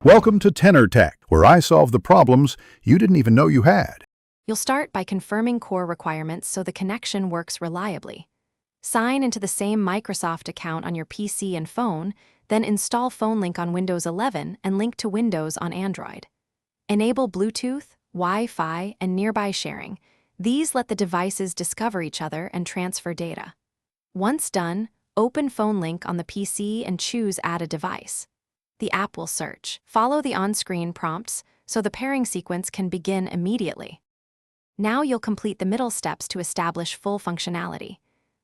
Welcome to Tenor Tech, where I solve the problems you didn't even know you had. You'll start by confirming core requirements so the connection works reliably. Sign into the same Microsoft account on your PC and phone, then install PhoneLink on Windows 11 and link to Windows on Android. Enable Bluetooth, Wi-Fi, and nearby sharing. These let the devices discover each other and transfer data. Once done, open PhoneLink on the PC and choose Add a Device. The app will search. Follow the on-screen prompts so the pairing sequence can begin immediately. Now you'll complete the middle steps to establish full functionality.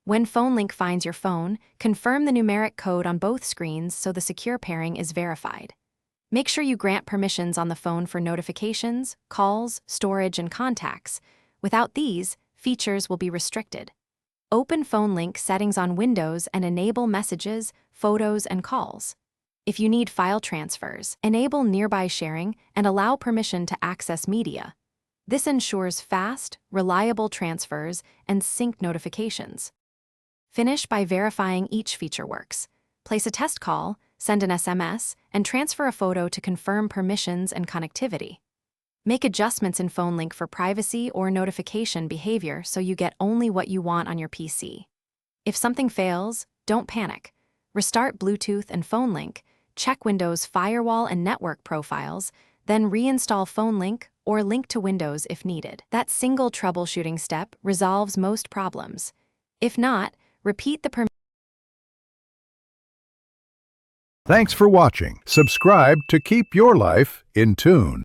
When PhoneLink finds your phone, confirm the numeric code on both screens so the secure pairing is verified. Make sure you grant permissions on the phone for notifications, calls, storage, and contacts. Without these, features will be restricted. Open PhoneLink settings on Windows and enable messages, photos, and calls. If you need file transfers, enable nearby sharing and allow permission to access media. This ensures fast, reliable transfers and sync notifications. Finish by verifying each feature works. Place a test call, send an SMS, and transfer a photo to confirm permissions and connectivity. Make adjustments in PhoneLink for privacy or notification behavior so you get only what you want on your PC. If something fails, don't panic. Restart Bluetooth and PhoneLink, check Windows firewall and network profiles, then reinstall PhoneLink or link to Windows if needed. That single troubleshooting step resolves most problems. If not, repeat the Thanks for watching. Subscribe to keep your life in tune.